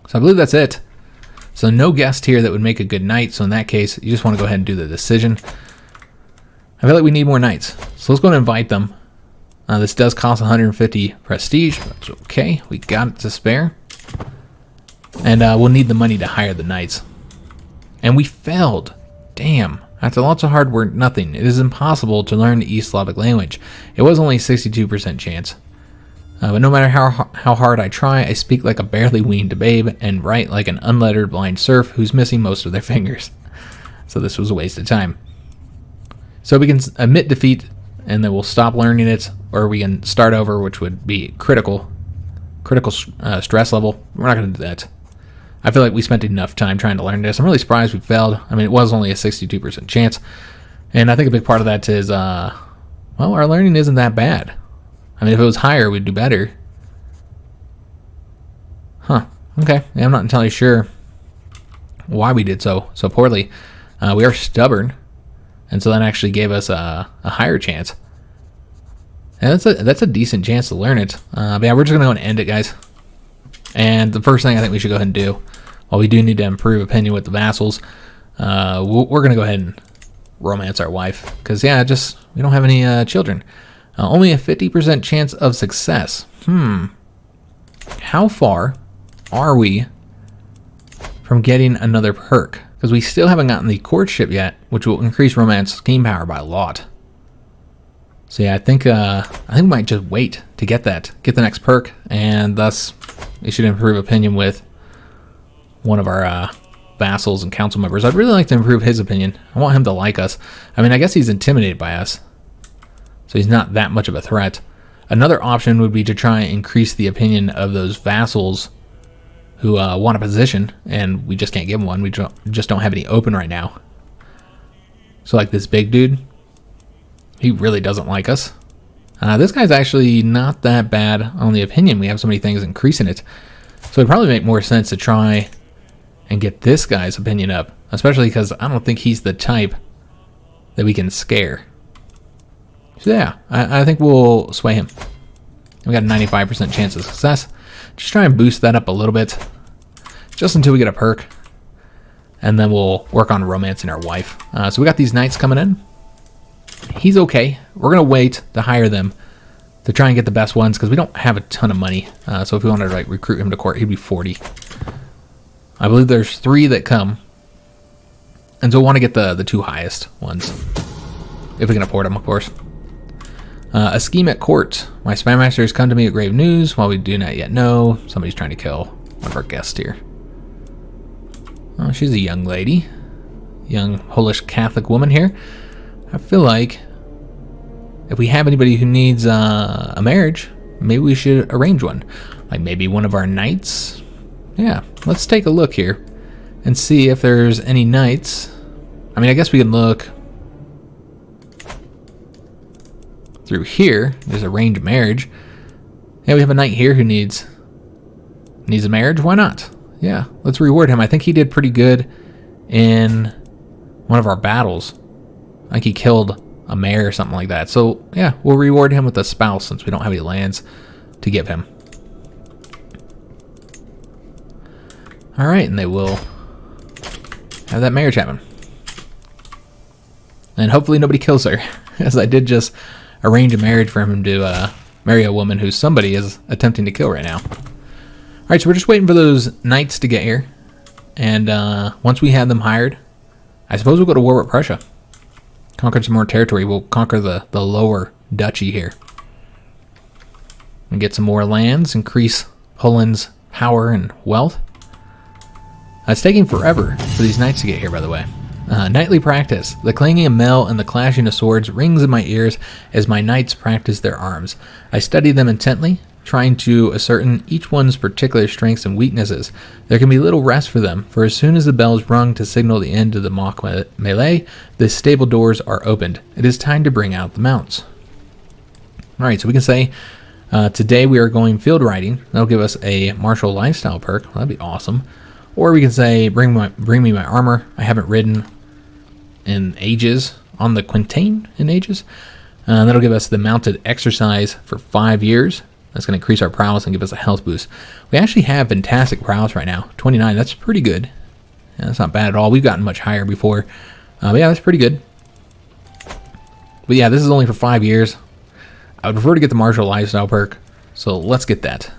So I believe that's it. So no guest here that would make a good knight. So in that case, you just want to go ahead and do the decision. I feel like we need more knights. So let's go and invite them. This does cost 150 prestige, but it's okay. We got it to spare. And we'll need the money to hire the knights. And we failed. Damn. After lots of hard work, nothing. It is impossible to learn the East Slavic language. It was only a 62% chance. But no matter how hard I try, I speak like a barely weaned babe and write like an unlettered blind serf who's missing most of their fingers. So this was a waste of time. So we can admit defeat, and then we'll stop learning it, or we can start over, which would be critical stress level. We're not going to do that. I feel like we spent enough time trying to learn this. I'm really surprised we failed. I mean, it was only a 62% chance, and I think a big part of that is, well, our learning isn't that bad. I mean, if it was higher, we'd do better. Huh. Okay. Yeah, I'm not entirely sure why we did so poorly. We are stubborn. And so that actually gave us a higher chance. And that's a decent chance to learn it. But yeah, we're just going to go and end it, guys. And the first thing I think we should go ahead and do, while we do need to improve opinion with the vassals, we're going to go ahead and romance our wife. Because, yeah, we don't have any children. Only a 50% chance of success. How far are we from getting another perk? Because we still haven't gotten the courtship yet, which will increase romance scheme power by a lot. So yeah, I think we might just wait to get the next perk, and thus we should improve opinion with one of our vassals and council members. I'd really like to improve his opinion. I want him to like us. I mean, I guess he's intimidated by us, so he's not that much of a threat. Another option would be to try and increase the opinion of those vassals who want a position, and we just can't give them one. We just don't have any open right now. So like this big dude, he really doesn't like us. This guy's actually not that bad on the opinion. We have so many things increasing it. So it'd probably make more sense to try and get this guy's opinion up, especially because I don't think he's the type that we can scare. So yeah, I think we'll sway him. We got a 95% chance of success. Just try and boost that up a little bit, just until we get a perk, and then we'll work on romancing our wife. So we got these knights coming in. He's okay. We're gonna wait to hire them to try and get the best ones because we don't have a ton of money. So if we wanted to like recruit him to court, he'd be 40. I believe there's 3 that come, and so we want to get the 2 highest ones. If we can afford them, of course. A scheme at court. My spy master has come to me with grave news. While we do not yet know, somebody's trying to kill one of our guests here. Oh, she's a young lady. Young Polish Catholic woman here. I feel like if we have anybody who needs a marriage, maybe we should arrange one. Like maybe one of our knights. Yeah, let's take a look here and see if there's any knights. I mean, I guess we can look through here. There's arranged marriage. Yeah, we have a knight here who needs a marriage. Why not? Yeah, let's reward him. I think he did pretty good in one of our battles. I think he killed a mayor or something like that. So yeah, we'll reward him with a spouse since we don't have any lands to give him. All right, and they will have that marriage happen. And hopefully nobody kills her, as I did just arrange a marriage for him to marry a woman who somebody is attempting to kill right now. All right, so we're just waiting for those knights to get here. And once we have them hired, I suppose we'll go to war with Prussia. Conquer some more territory. We'll conquer the lower duchy here. And get some more lands, increase Poland's power and wealth. It's taking forever for these knights to get here, by the way. Nightly practice. The clanging of mail and the clashing of swords rings in my ears as my knights practice their arms. I study them intently, trying to ascertain each one's particular strengths and weaknesses. There can be little rest for them, for as soon as the bell is rung to signal the end of the mock melee, the stable doors are opened. It is time to bring out the mounts. Alright, so we can say today we are going field riding. That'll give us a martial lifestyle perk. Well, that'd be awesome. Or we can say, bring me my armor. I haven't ridden in ages, on the Quintain in ages. That'll give us the mounted exercise for 5 years. That's going to increase our prowess and give us a health boost. We actually have fantastic prowess right now. 29, that's pretty good. Yeah, that's not bad at all. We've gotten much higher before. But yeah, that's pretty good. But yeah, this is only for 5 years. I would prefer to get the martial lifestyle perk. So let's get that.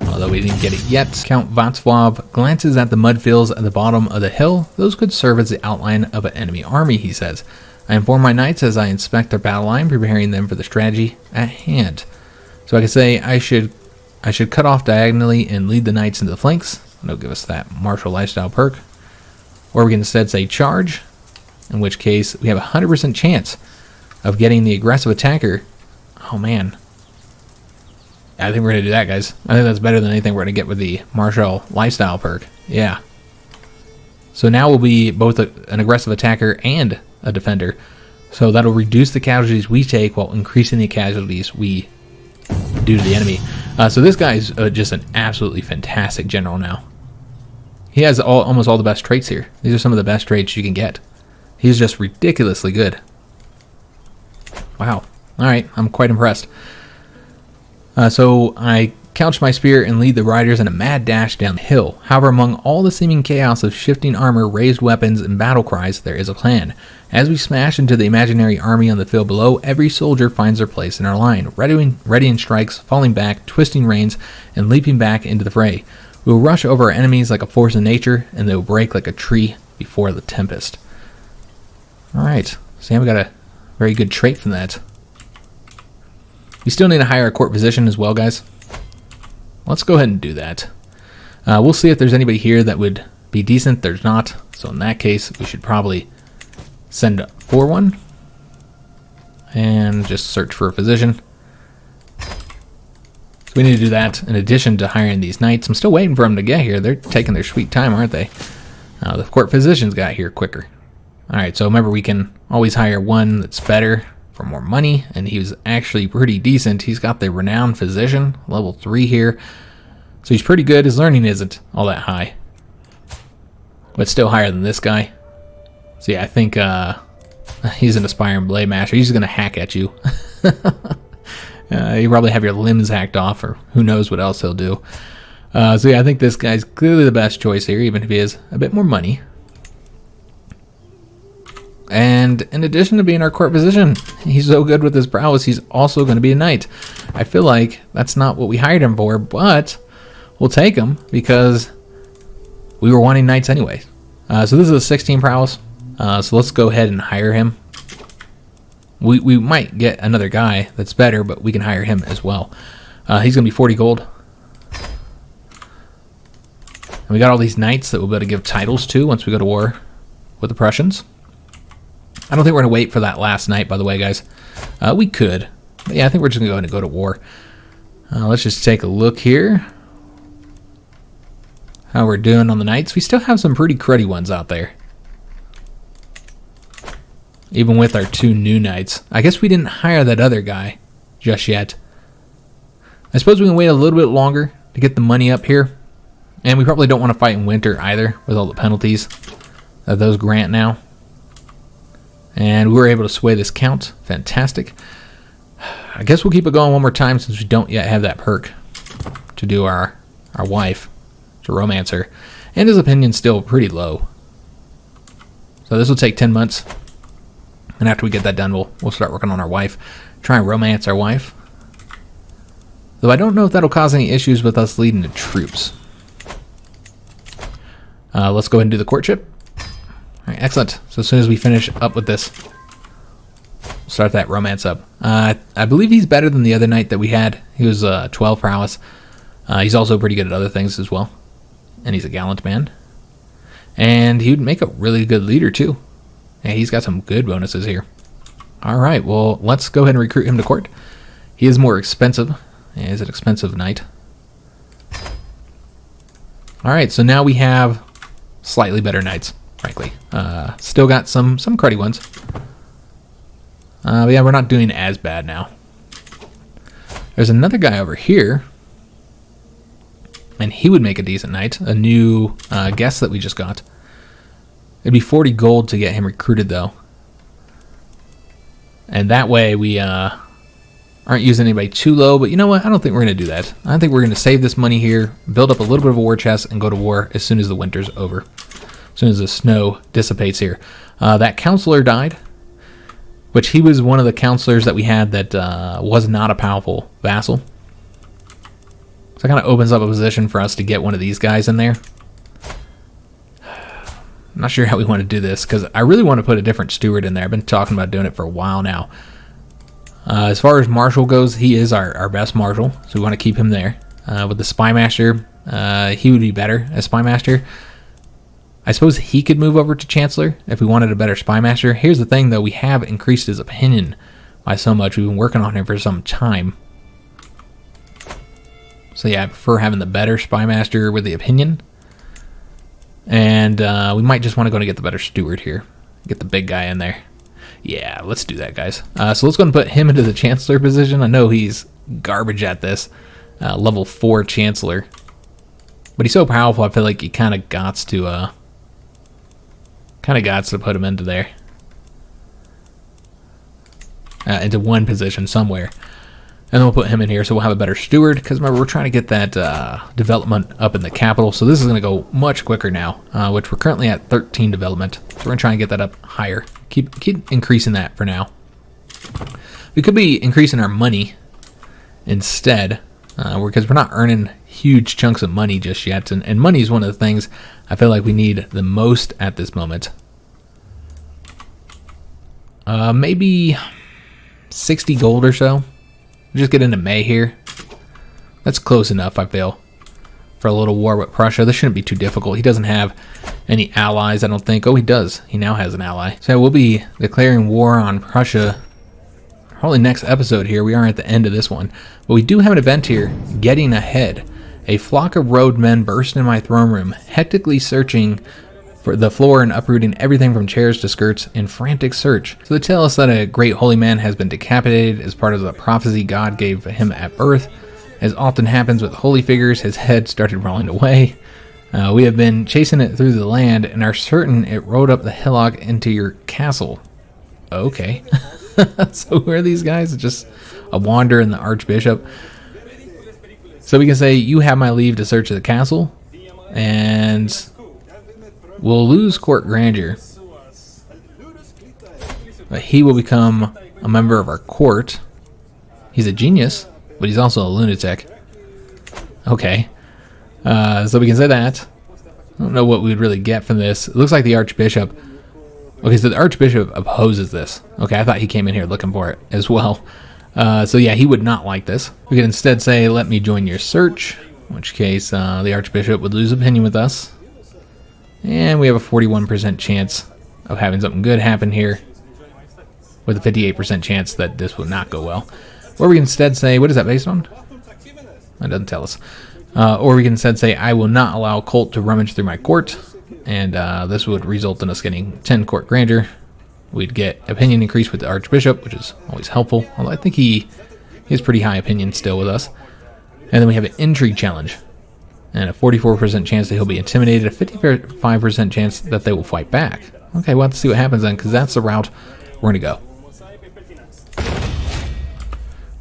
Although we didn't get it yet. Count Václav glances at the mud fields at the bottom of the hill. Those could serve as the outline of an enemy army, he says. I inform my knights as I inspect their battle line, preparing them for the strategy at hand. So I can say I should cut off diagonally and lead the knights into the flanks. That'll give us that martial lifestyle perk. Or we can instead say charge, in which case we have a 100% chance of getting the aggressive attacker. Oh man. I think we're going to do that, guys. I think that's better than anything we're going to get with the martial lifestyle perk. Yeah. So now we'll be both an aggressive attacker and a defender. So that'll reduce the casualties we take while increasing the casualties we do to the enemy. So this guy's just an absolutely fantastic general now. He has almost all the best traits here. These are some of the best traits you can get. He's just ridiculously good. Wow. All right, I'm quite impressed. So I couch my spear and lead the riders in a mad dash down the hill. However, among all the seeming chaos of shifting armor, raised weapons, and battle cries, there is a plan. As we smash into the imaginary army on the field below, every soldier finds their place in our line, readying strikes, falling back, twisting reins, and leaping back into the fray. We will rush over our enemies like a force of nature, and they will break like a tree before the tempest. Alright, Sam got a very good trait from that. We still need to hire a court physician as well, guys. Let's go ahead and do that. We'll see if there's anybody here that would be decent. There's not. So in that case, we should probably send for one. And just search for a physician. So we need to do that in addition to hiring these knights. I'm still waiting for them to get here. They're taking their sweet time, aren't they? The court physicians got here quicker. Alright, so remember we can always hire one that's better for more money, and he was actually pretty decent. He's got the renowned physician, level 3 here, so he's pretty good. His learning isn't all that high, but still higher than this guy. So yeah, I think he's an aspiring blade master. He's just gonna hack at you. You probably have your limbs hacked off, or who knows what else he'll do. So yeah, I think this guy's clearly the best choice here, even if he has a bit more money. And in addition to being our court physician, he's so good with his prowess, he's also going to be a knight. I feel like that's not what we hired him for, but we'll take him because we were wanting knights anyway. So this is a 16 prowess. So let's go ahead and hire him. We might get another guy that's better, but we can hire him as well. He's going to be 40 gold. And we got all these knights that we'll be able to give titles to once we go to war with the Prussians. I don't think we're going to wait for that last knight, by the way, guys. We could. But yeah, I think we're just going to go to war. Let's just take a look here. How we're doing on the knights. We still have some pretty cruddy ones out there. Even with our 2 new knights. I guess we didn't hire that other guy just yet. I suppose we can wait a little bit longer to get the money up here. And we probably don't want to fight in winter either with all the penalties that those grant now. And we were able to sway this count. Fantastic. I guess we'll keep it going one more time since we don't yet have that perk to do our wife, to romance her. And his opinion's still pretty low. So this will take 10 months. And after we get that done, we'll start working on our wife. Try and romance our wife. Though I don't know if that'll cause any issues with us leading the troops. Let's go ahead and do the courtship. All right, excellent. So as soon as we finish up with this, we'll start that romance up. I believe he's better than the other knight that we had. He was 12 prowess. He's also pretty good at other things as well. And he's a gallant man. And he would make a really good leader too. Yeah, he's got some good bonuses here. All right, well, let's go ahead and recruit him to court. He is more expensive. Yeah, he's an expensive knight. All right, so now we have slightly better knights, frankly. Still got some cruddy ones. But yeah, we're not doing as bad now. There's another guy over here. And he would make a decent knight. A new guest that we just got. It'd be 40 gold to get him recruited, though. And that way we aren't using anybody too low. But you know what? I don't think we're going to do that. I think we're going to save this money here, build up a little bit of a war chest, and go to war as soon as the winter's over. As soon as the snow dissipates here. That counselor died. Which he was one of the counselors that we had that was not a powerful vassal. So it kind of opens up a position for us to get one of these guys in there. I'm not sure how we want to do this, because I really want to put a different steward in there. I've been talking about doing it for a while now. As far as marshal goes, he is our best marshal, so we want to keep him there. With the spy master, he would be better as spy master. I suppose he could move over to chancellor if we wanted a better spy master. Here's the thing, though. We have increased his opinion by so much. We've been working on him for some time. So yeah, I prefer having the better spy master with the opinion. And we might just want to go and get the better steward here. Get the big guy in there. Yeah, let's do that, guys. So let's go and put him into the chancellor position. I know he's garbage at this. Level 4 chancellor. But he's so powerful, I feel like he kind of gots to put him into there. Into one position somewhere. And then we'll put him in here so we'll have a better steward. Because remember, we're trying to get that development up in the capital. So this is going to go much quicker now. Which we're currently at 13 development. So we're going to try and get that up higher. Keep increasing that for now. We could be increasing our money instead. Because we're not earning huge chunks of money just yet. And money is one of the things I feel like we need the most at this moment. Maybe 60 gold or so. Just get into May here. That's close enough, I feel, for a little war with Prussia. This shouldn't be too difficult. He doesn't have any allies, I don't think. Oh, he does. He now has an ally. So we'll be declaring war on Prussia probably next episode here. We are at the end of this one. But we do have an event here, Getting Ahead. A flock of road men burst into my throne room, hectically searching for the floor and uprooting everything from chairs to skirts in frantic search. So they tell us that a great holy man has been decapitated as part of the prophecy God gave him at birth. As often happens with holy figures, his head started rolling away. We have been chasing it through the land and are certain it rode up the hillock into your castle. Okay. So who are these guys? It's just a wanderer and the archbishop. So we can say, you have my leave to search the castle. And we'll lose court grandeur. But he will become a member of our court. He's a genius, but he's also a lunatic. Okay. So we can say that. I don't know what we'd really get from this. It looks like the archbishop Okay, so the Archbishop opposes this. Okay, I thought he came in here looking for it as well. So yeah, he would not like this. We could instead say, let me join your search, in which case the Archbishop would lose opinion with us. And we have a 41% chance of having something good happen here, with a 58% chance that this would not go well. Or we can instead say, what is that based on? That doesn't tell us. Or we can instead say, I will not allow Colt to rummage through my court, and this would result in us getting 10 court grandeur. We'd get opinion increase with the Archbishop, which is always helpful, although I think he has pretty high opinion still with us. And then we have an intrigue challenge, and a 44% chance that he'll be intimidated, a 55% chance that they will fight back. Okay, we'll have to see what happens then, because that's the route we're going to go.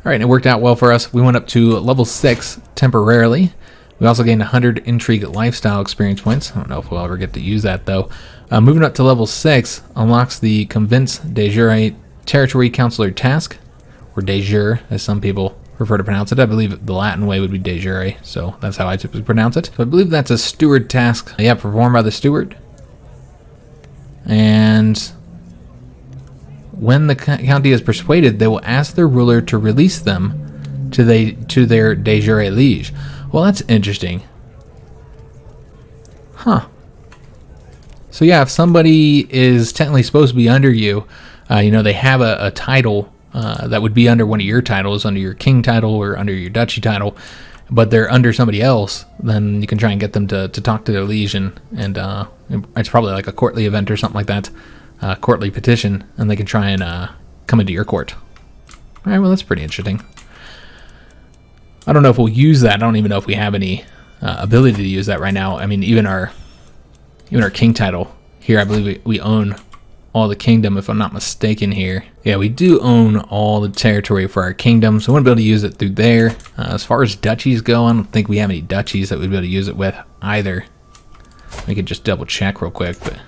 Alright, it worked out well for us. We went up to level 6 temporarily. We also gained 100 intrigue lifestyle experience points. I don't know if we'll ever get to use that though. Moving up to level 6 unlocks the Convince de Jure Territory Counselor task, or de Jure as some people prefer to pronounce it. I believe the Latin way would be de Jure, so that's how I typically pronounce it. So I believe that's a steward task. Yeah, performed by the steward. And when the county is persuaded, they will ask their ruler to release them to their de Jure liege. Well, that's interesting. Huh. So yeah, if somebody is technically supposed to be under you, you know, they have a title that would be under one of your titles, under your king title or under your duchy title, but they're under somebody else, then you can try and get them to talk to their liege, and it's probably like a courtly event or something like that, courtly petition, and they can try and come into your court. All right, well, that's pretty interesting. I don't know if we'll use that. I don't even know if we have any ability to use that right now. I mean, even our king title here, I believe we own all the kingdom, if I'm not mistaken here. Yeah, we do own all the territory for our kingdom, so we wouldn't be able to use it through there. As far as duchies go, I don't think we have any duchies that we'd be able to use it with either. We could just double check real quick, but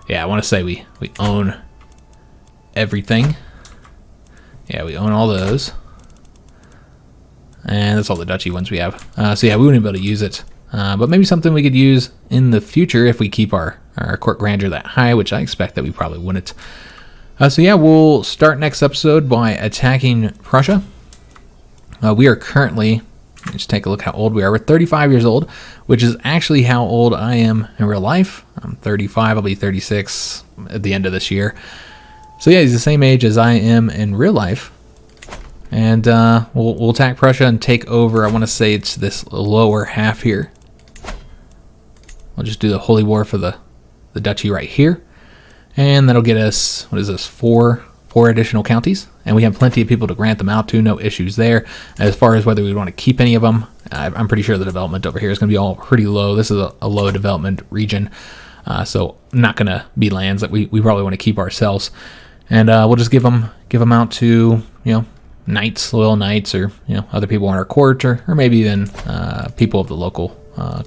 yeah, I want to say we own everything. Yeah, we own all those. And that's all the duchy ones we have. So yeah, we wouldn't be able to use it. But maybe something we could use in the future if we keep our court grandeur that high, which I expect that we probably wouldn't. So yeah, we'll start next episode by attacking Prussia. We are currently, let's take a look how old we are. We're 35 years old, which is actually how old I am in real life. I'm 35, I'll be 36 at the end of this year. So yeah, he's the same age as I am in real life. And we'll attack Prussia and take over, I want to say it's this lower half here. I'll just do the Holy War for the duchy right here. And that'll get us, what is this, four additional counties. And we have plenty of people to grant them out to, no issues there. As far as whether we want to keep any of them, I'm pretty sure the development over here is going to be all pretty low. This is a low development region. So not going to be lands that we probably want to keep ourselves. And we'll just give them out to, you know, knights, loyal knights, or other people in our court, or maybe even people of the local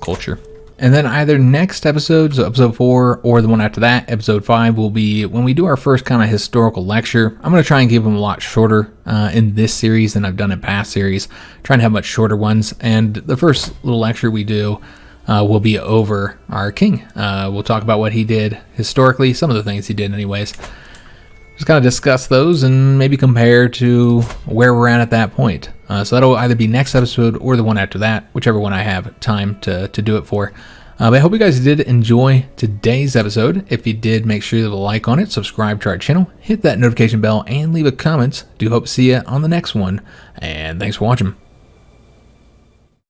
culture. And then either next episode, so episode 4, or the one after that, episode 5, will be when we do our first kind of historical lecture. I'm going to try and give them a lot shorter in this series than I've done in past series, trying to have much shorter ones. And the first little lecture we do will be over our king. We'll talk about what he did historically, some of the things he did anyways. Just kind of discuss those and maybe compare to where we're at that point. So that'll either be next episode or the one after that, whichever one I have time to do it for. But I hope you guys did enjoy today's episode. If you did, make sure to leave a like on it, subscribe to our channel, hit that notification bell, and leave a comment. Do hope to see you on the next one. And thanks for watching.